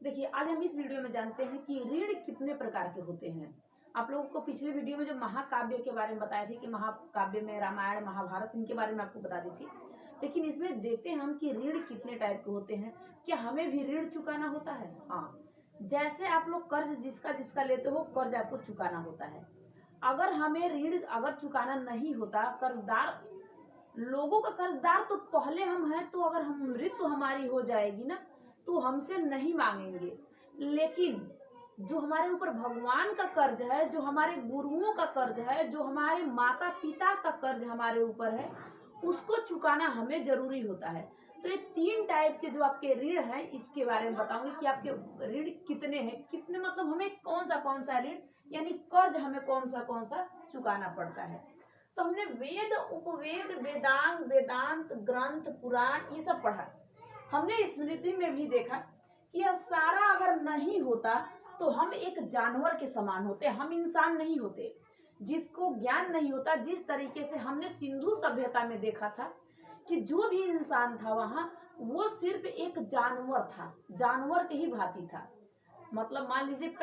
देखिए, आज हम इस वीडियो में जानते हैं कि ऋण कितने प्रकार के होते हैं। आप लोगों को पिछले वीडियो में जो महाकाव्य के बारे में बताया थी कि महाकाव्य में रामायण महाभारत इनके बारे में आपको बता दी थी। लेकिन इसमें देखते हैं हम कि ऋण कितने टाइप के होते हैं। क्या हमें भी ऋण चुकाना होता है? हाँ, जैसे आप लोग कर्ज जिसका जिसका लेते हो, कर्ज आपको चुकाना होता है। अगर हमें ऋण अगर चुकाना नहीं होता, कर्जदार लोगों का कर्जदार तो पहले हम हैं, तो अगर हम मृत्यु हमारी हो जाएगी ना, तो हमसे नहीं मांगेंगे। लेकिन जो हमारे ऊपर भगवान का कर्ज है, जो हमारे गुरुओं का कर्ज है, जो हमारे माता पिता का कर्ज हमारे ऊपर है, उसको चुकाना हमें जरूरी होता है। तो ये 3 टाइप के जो आपके ऋण हैं, इसके बारे में बताऊंगी कि आपके ऋण कितने हैं। कितने मतलब हमें कौन सा ऋण यानी कर्ज हमें कौन सा चुकाना पड़ता है। तो हमने वेद, उपवेद, वेदांग, वेदांत, ग्रंथ, पुराण ये सब पढ़ा। हमने स्मृति में भी देखा कि यह सारा अगर नहीं होता तो हम एक जानवर के समान होते, हम इंसान नहीं होते। जिसको ज्ञान नहीं होता, जिस तरीके से हमने सिंधु सभ्यता में देखा था कि जो भी इंसान था वहां, वो सिर्फ एक जानवर था, जानवर के ही भांति था। मतलब मान लीजिए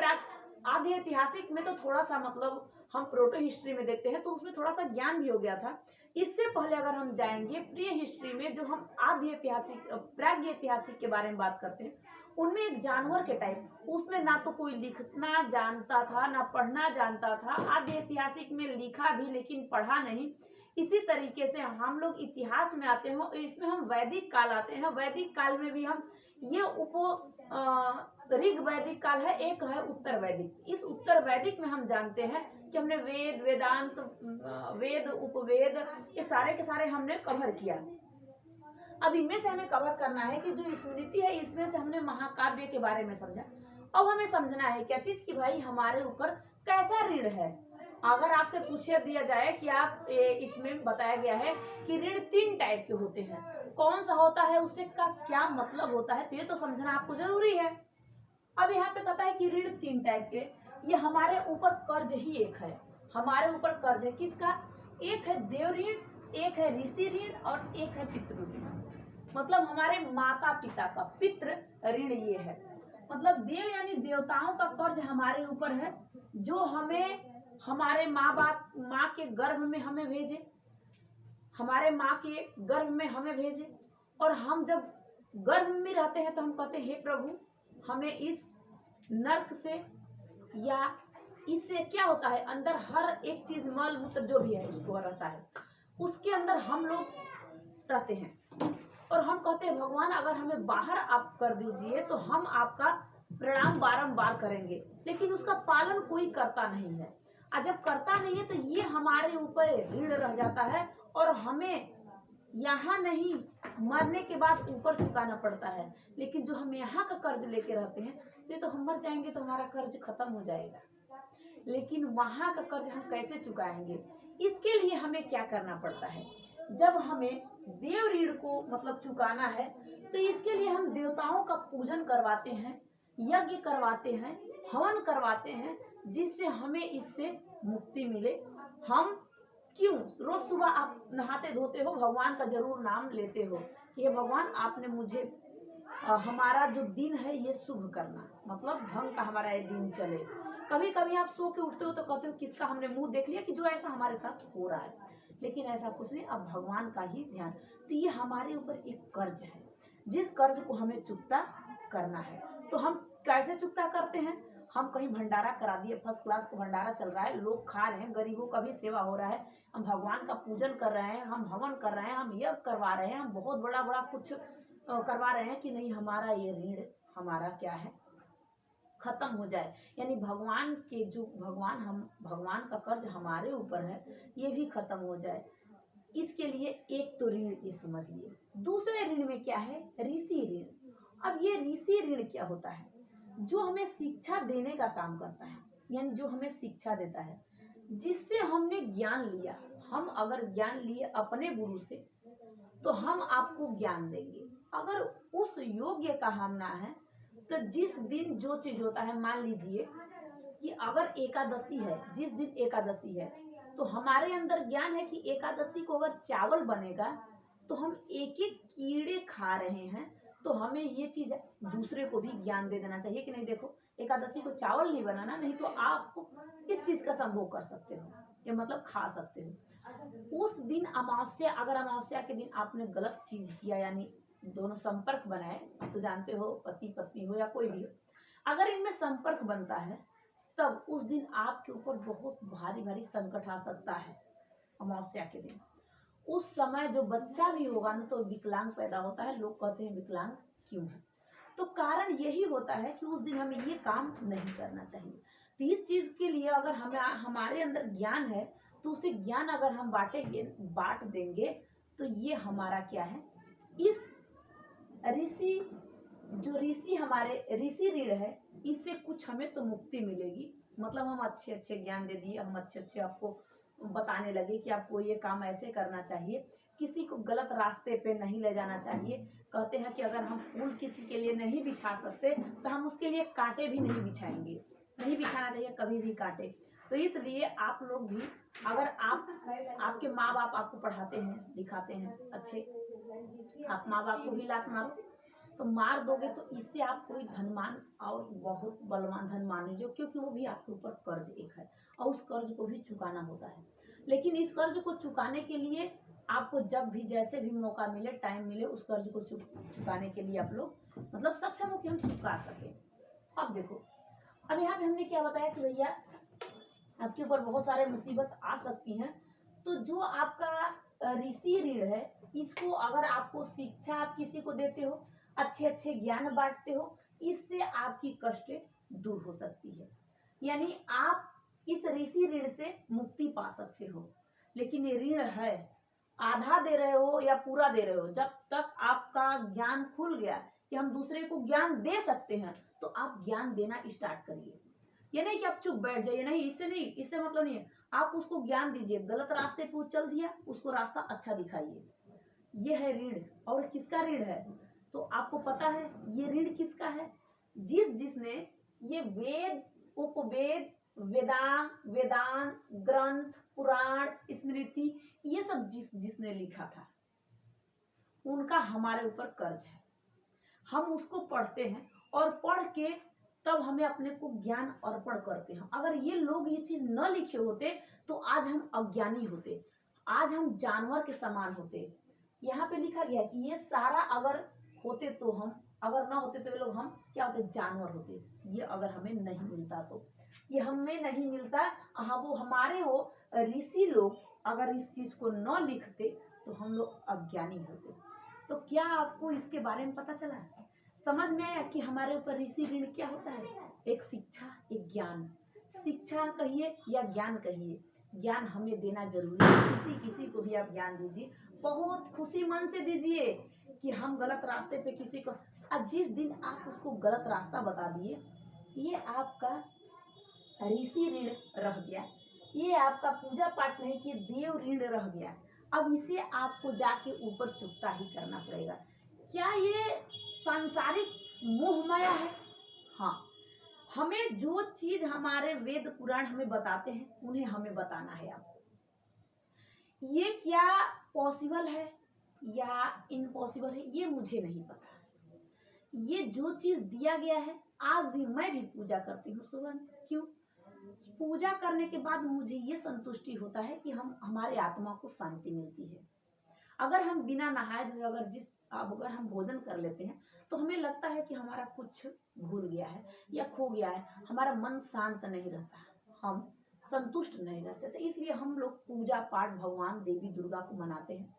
आधे ऐतिहासिक में तो थोड़ा सा मतलब हम प्रोटो हिस्ट्री में देखते हैं तो उसमें थोड़ा सा ज्ञान भी हो गया था। इससे पहले अगर हम जाएंगे प्री हिस्ट्री में, जो हम आधे ऐतिहासिक प्राग्ञ ऐतिहासिक के बारे में बात करते हैं, उनमें एक जानवर के टाइप, उसमें ना तो कोई लिखना जानता था ना पढ़ना जानता था। आधे ऐतिहासिक में लिखा भी लेकिन पढ़ा नहीं। इसी तरीके से हम लोग इतिहास में आते हैं, इसमें हम वैदिक काल आते हैं। वैदिक काल में भी हम ये ऋग वैदिक काल है, एक है उत्तर वैदिक। इस उत्तर वैदिक में हम जानते हैं कि हमने वेद, वेदांत, वेद, उपवेद ये सारे के सारे हमने कवर किया। अब इनमें से हमें कवर करना है कि जो स्मृति है, इसमें से हमने महाकाव्य के बारे में समझा। अब हमें समझना है क्या चीज कि भाई हमारे ऊपर कैसा ऋण है। अगर आपसे पूछे दिया जाए कि आप इसमें बताया गया है कि ऋण 3 टाइप के होते हैं, कौन सा होता है, उससे का क्या मतलब होता है, तो ये तो समझना आपको जरूरी है। अब यहाँ पे कहता है कि ऋण 3 टाइप के, ये हमारे ऊपर कर्ज ही एक है। हमारे ऊपर कर्ज है किसका? एक है देव ऋण, एक है ऋषि ऋण और एक है पितृ ऋण। मतलब हमारे माता पिता का पितृ ऋण ये है। मतलब देव यानी देवताओं का कर्ज हमारे ऊपर है, जो हमें हमारे माँ के गर्भ में हमें भेजे, हमारे माँ के गर्भ में हमें भेजे। और हम जब गर्भ में रहते हैं तो हम कहते हैं हे प्रभु, हमें इस नर्क से या इससे क्या होता है, अंदर हर एक चीज मल मूत्र जो भी है उसको रहता है, उसके अंदर हम लोग रहते हैं। और हम कहते हैं भगवान अगर हमें बाहर आप कर दीजिए तो हम आपका प्रणाम बारंबार करेंगे। लेकिन उसका पालन कोई करता नहीं है, और जब करता नहीं है तो ये हमारे ऊपर ऋण रह जाता है और हमें यहाँ नहीं मरने के बाद ऊपर चुकाना पड़ता है। लेकिन जो हम यहाँ का कर्ज लेके रहते हैं, ये तो हम मर जाएंगे तो हमारा कर्ज खत्म हो जाएगा। लेकिन वहाँ का कर्ज हम कैसे चुकाएंगे? इसके लिए हमें क्या करना पड़ता है? जब हमें देव ऋण को मतलब चुकाना है तो इसके लिए हम देवताओं का पूजन करवाते हैं, यज्ञ करवाते हैं, हवन करवाते हैं, जिससे हमें इससे मुक्ति मिले। हम क्यों रोज सुबह आप नहाते धोते हो, भगवान का जरूर नाम लेते हो कि हे भगवान आपने मुझे हमारा जो दिन है ये शुभ करना, मतलब ढंग का हमारा ये दिन चले। कभी कभी आप सो के उठते हो तो कहते हो किसका हमने मुंह देख लिया कि जो ऐसा हमारे साथ हो रहा है, लेकिन ऐसा कुछ नहीं, अब भगवान का ही ध्यान। तो ये हमारे ऊपर एक कर्ज है, जिस कर्ज को हमें चुकता करना है। तो हम कैसे चुकता करते हैं? हम कहीं भंडारा करा दिए, फर्स्ट क्लास का भंडारा चल रहा है, लोग खा रहे हैं, गरीबों का भी सेवा हो रहा है, हम भगवान का पूजन कर रहे हैं, हम हवन कर रहे हैं, हम यज्ञ करवा रहे हैं, हम बहुत बड़ा बड़ा कुछ करवा रहे हैं कि नहीं हमारा ये ऋण हमारा क्या है, खत्म हो जाए। यानी भगवान के जो भगवान का कर्ज हमारे ऊपर है ये भी खत्म हो जाए। इसके लिए एक तो ऋण ये समझ लिए। दूसरे ऋण में क्या है? ऋषि ऋण। अब ये ऋषि ऋण क्या होता है? जो हमें शिक्षा देने का काम करता है, यानी जो हमें शिक्षा देता है, जिससे हमने ज्ञान लिया। हम अगर ज्ञान लिए अपने गुरु से तो हम आपको ज्ञान देंगे। अगर उस योग्य का हम ना है तो जिस दिन जो चीज होता है, मान लीजिए कि अगर एकादशी है, जिस दिन एकादशी है तो हमारे अंदर ज्ञान है कि एकादशी को अगर चावल बनेगा तो हम एक एक कीड़े खा रहे हैं, तो हमें ये चीज दूसरे को भी ज्ञान दे देना चाहिए कि नहीं देखो, एकादशी को चावल नहीं बनाना, नहीं तो आप इस चीज का संभोग कर सकते हो, ये मतलब खा सकते हो। उस दिन अमावस्या, अगर अमावस्या के दिन आपने गलत चीज किया, यानी दोनों संपर्क बनाए, आप तो जानते हो पति पत्नी हो या कोई भी हो, अगर इनमें संपर्क बनता है तब उस दिन आपके ऊपर बहुत भारी भारी संकट आ सकता है। अमावस्या के दिन उस समय जो बच्चा भी होगा ना तो विकलांग पैदा होता है। लोग कहते हैं विकलांग क्यों है, तो कारण यही होता है कि उस दिन हमें ये काम नहीं करना चाहिए। तो इस चीज के लिए अगर हमें हमारे अंदर ज्ञान है तो उसे ज्ञान अगर हम बांट देंगे तो ये हमारा क्या है, इस ऋषि जो ऋषि हमारे ऋषि ऋण है, इससे कुछ हमें तो मुक्ति मिलेगी। मतलब हम अच्छे अच्छे ज्ञान दे दिए, हम अच्छे अच्छे आपको बताने लगे कि आपको ये काम ऐसे करना चाहिए, किसी को गलत रास्ते पे नहीं ले जाना चाहिए। कहते हैं कि अगर हम फूल किसी के लिए नहीं बिछा सकते तो हम उसके लिए कांटे भी नहीं बिछाएंगे, नहीं बिछाना चाहिए कभी भी कांटे। तो इसलिए आप लोग भी, अगर आपके माँ बाप आपको पढ़ाते हैं लिखाते हैं अच्छे, आप माँ बाप को भी लात मारो तो मार दोगे तो इससे आप कोई धनवान और बहुत बलवान धनवान है जो, क्योंकि वो भी आपके ऊपर कर्ज एक है और उस कर्ज को भी चुकाना होता है। लेकिन इस कर्ज को चुकाने के लिए आपको जब भी जैसे भी मौका मिले, टाइम मिले, उस कर्ज को चुकाने के लिए आप लोग मतलब सक्षम हो कि हम चुका सके। अब देखो, अब यहाँ पे हमने क्या बताया कि भैया आपके ऊपर बहुत सारे मुसीबत आ सकती हैं, तो जो आपका ऋषि ऋण है, इसको अगर आपको शिक्षा आप किसी को देते हो, अच्छे अच्छे ज्ञान बांटते हो, इससे आपकी कष्ट दूर हो सकती है। यानी आप इस ऋषि ऋण से मुक्ति पा सकते हो। लेकिन ये ऋण है, आधा दे रहे हो या पूरा दे रहे हो, जब तक आपका ज्ञान खुल गया कि हम दूसरे को ज्ञान दे सकते हैं तो आप ज्ञान देना स्टार्ट करिए। ये नहीं कि आप चुप बैठ जाइए, नहीं, इससे नहीं, इससे मतलब नहीं है। आप उसको ज्ञान दीजिए, गलत रास्ते पे चल दिया उसको रास्ता अच्छा दिखाइए। ये है ऋण। और किसका ऋण है तो आपको पता है ये ऋण किसका है, जिसने ये वेद, उपवेद, वेदांत, ग्रंथ, पुराण, स्मृति, ये सब जिसने लिखा था, उनका हमारे ऊपर कर्ज है। हम उसको पढ़ते हैं और पढ़ के तब हमें अपने को ज्ञान अर्पण करते हैं। अगर ये लोग ये चीज न लिखे होते तो आज हम अज्ञानी होते, आज हम जानवर के समान होते। यहाँ पे लिखा गया कि ये सारा अगर होते तो हम, अगर ना होते तो ये लोग हम क्या होते, जानवर होते। ये अगर हमें नहीं मिलता तो, ये हमें नहीं मिलता, हाँ वो हमारे हो ऋषि लोग अगर इस चीज को न लिखते तो हम लोग अज्ञानी होते। तो क्या आपको इसके बारे में पता चला, समझ में आया कि हमारे ऊपर ऋषि ऋण क्या होता है? एक शिक्षा, एक ज्ञान। शिक्षा कहिए या ज्ञान कहिए, ज्ञान हमें देना जरूरी है। किसी को भी आप ज्ञान दीजिए, बहुत खुशी मन से दीजिए कि हम गलत रास्ते पे किसी को, अब जिस दिन आप उसको गलत रास्ता बता दिए, ये आपका ऋषि ऋण रह गया, ये आपका पूजा पाठ नहीं किए देव ऋण रह गया। अब इसे आपको जाके ऊपर चुकता ही करना पड़ेगा। क्या ये सांसारिक मोह माया है? हाँ, हमें जो चीज हमारे वेद पुराण हमें बताते हैं उन्हें हमें बताना है आपको। ये क्या पॉसिबल है या इम्पॉसिबल है ये मुझे नहीं पता। ये जो चीज दिया गया है, आज भी मैं भी पूजा करती हूँ सुबह में। क्यों? पूजा करने के बाद मुझे ये संतुष्टि होता है कि हमारे आत्मा को शांति मिलती है। अगर हम बिना नहाए धोए अगर हम भोजन कर लेते हैं तो हमें लगता है कि हमारा कुछ भूल गया है या खो गया है, हमारा मन शांत नहीं रहता, हम संतुष्ट नहीं रहते। तो इसलिए हम लोग पूजा पाठ भगवान देवी दुर्गा को मनाते हैं।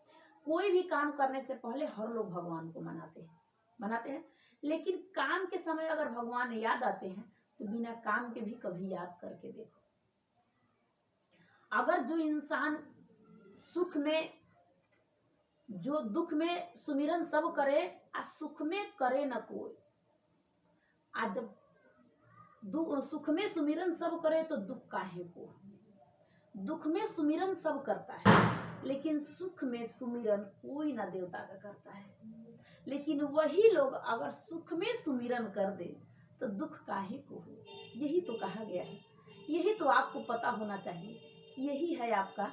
कोई भी काम करने से पहले हर लोग भगवान को मनाते हैं। लेकिन काम के समय अगर भगवान याद आते हैं तो बिना काम के भी कभी याद करके देखो। अगर जो इंसान सुख में, जो दुख में सुमिरन सब करे आ सुख में करे न कोई, आज जब सुख में सुमिरन सब करे तो दुख काहे को। दुख में सुमिरन सब करता है लेकिन सुख में सुमिरन कोई ना देवता का करता है। लेकिन वही लोग अगर सुख में सुमिरन कर दे तो दुख काहे को हो। यही तो कहा गया है, यही तो आपको पता होना चाहिए। यही है आपका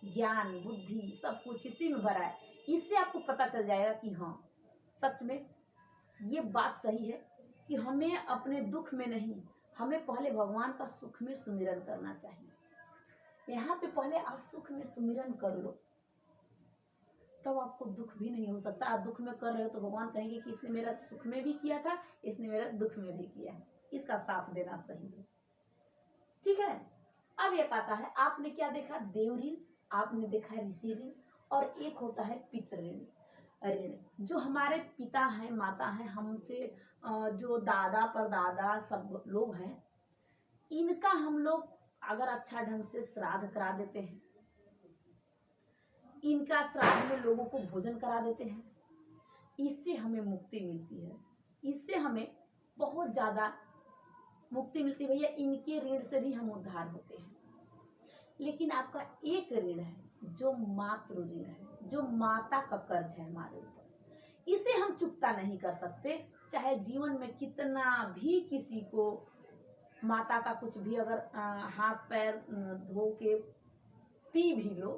ज्ञान, बुद्धि, सब कुछ इसी में भरा है। इससे आपको पता चल जाएगा कि हाँ सच में ये बात सही है कि हमें अपने दुख में नहीं, हमें पहले भगवान का सुख में सुमिरन करना चाहिए। यहाँ पे पहले आप सुख में सुमिरन कर लो, तब आपको दुख भी नहीं हो सकता। आप दुख में कर रहे हो तो भगवान कहेंगे कि इसने मेरा सुख में भी किया था, इसने मेरा दुख में भी किया है, इसका साथ देना सही है। ठीक है। अब एक आता है, आपने क्या देखा, देव ऋण, आपने देखा ऋषि ऋण, और एक होता है पितृ ऋण। ऋण जो हमारे पिता हैं, माता हैं, हमसे जो दादा परदादा सब लोग हैं, इनका हम लोग अगर अच्छा ढंग से श्राद्ध करा देते हैं, इनका श्राद्ध में लोगों को भोजन करा देते हैं, इससे हमें मुक्ति मिलती है, इससे हमें बहुत ज़्यादा मुक्ति मिलती है भैया। इनके ऋण से भी हम उद्धार होते हैं। लेकिन आपका एक ऋण है जो मातृ ऋण है, जो माता का कर्ज है हमारे ऊपर, इसे हम चुकता नहीं कर सकते। चाहे जीवन में कितना भी किसी को माता का कुछ भी अगर हाथ पैर धो के पी भी लो,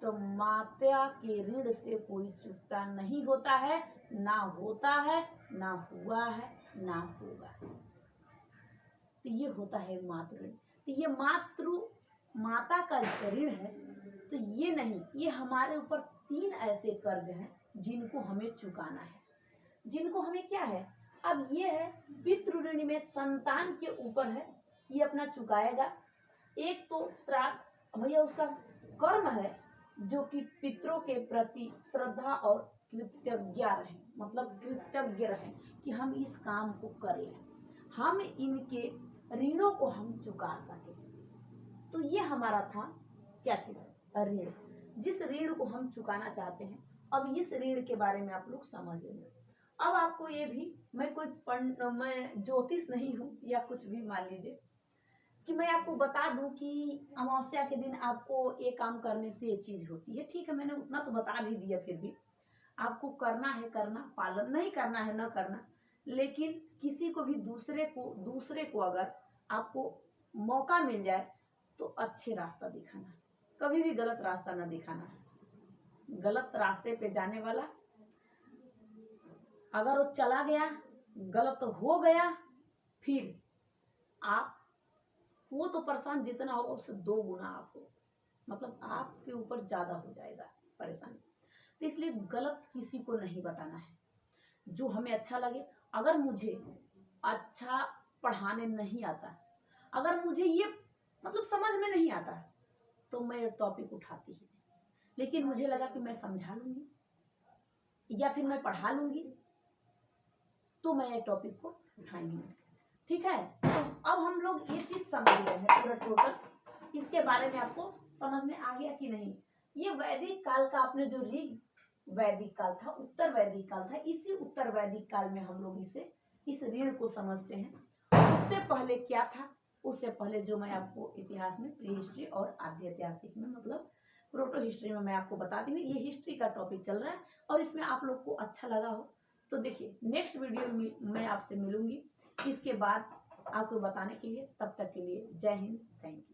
तो माता के ऋण से कोई चुकता नहीं होता है, ना होता है, ना हुआ है, ना होगा। तो ये होता है मातृ ऋण। तो ये माता का ऋण है, तो ये नहीं, ये हमारे ऊपर 3 ऐसे कर्ज हैं जिनको हमें चुकाना है, जिनको हमें क्या है। अब ये है पितृ ऋण में संतान के ऊपर है, ये अपना चुकाएगा। एक तो श्राद्ध भैया उसका कर्म है जो कि पितरों के प्रति श्रद्धा और कृतज्ञ रहे, मतलब कृतज्ञ रहे कि हम इस काम को करें, हम इनके ऋणों को हम चुका सके। तो ये हमारा था क्या चीज, ऋण, जिस ऋण को हम चुकाना चाहते हैं। अब इस ऋण के बारे में आप लोग समझ लेंगे। अब आपको ये भी, मैं ज्योतिष नहीं हूँ या कुछ भी मान लीजिए कि मैं आपको बता दूं कि अमावस्या के दिन आपको ये काम करने से ये चीज होती है, ठीक है, मैंने उतना तो बता भी दिया, फिर भी आपको करना है करना, पालन नहीं करना है न करना। लेकिन किसी को भी दूसरे को अगर आपको मौका मिल जाए तो अच्छे रास्ता दिखाना, कभी भी गलत रास्ता न दिखाना। गलत रास्ते पे जाने वाला अगर वो चला गया, गलत हो गया, फिर आप वो तो परेशान जितना होगा उससे 2 गुना आपको, मतलब आपके ऊपर ज्यादा हो जाएगा परेशानी। तो इसलिए गलत किसी को नहीं बताना है, जो हमें अच्छा लगे। अगर मुझे अच्छा पढ़ाने नहीं आता, अगर मुझे ये मतलब समझ में नहीं आता, तो मैं टॉपिक उठाती ही नहीं। लेकिन मुझे लगा कि मैं समझा लूंगी या फिर मैं पढ़ा लूंगी, तो मैं ये टॉपिक को उठाएंगी। ठीक है। तो अब हम लोग ये चीज समझ गए हैं पूरा टोटल, इसके बारे में आपको समझ में आ गया कि नहीं। ये वैदिक काल का, आपने जो ऋग वैदिक काल था, उत्तर वैदिक काल था, इसी उत्तर वैदिक काल में हम लोग इस ऋण को समझते हैं। उससे पहले क्या था, उससे पहले जो मैं आपको इतिहास में प्री हिस्ट्री और आद्य ऐतिहासिक में, मतलब प्रोटो हिस्ट्री में मैं आपको बताती हूँ। ये हिस्ट्री का टॉपिक चल रहा है और इसमें आप लोग को अच्छा लगा हो तो देखिए नेक्स्ट वीडियो में मैं आपसे मिलूंगी इसके बाद आपको बताने के लिए। तब तक के लिए जय हिंद, थैंक यू।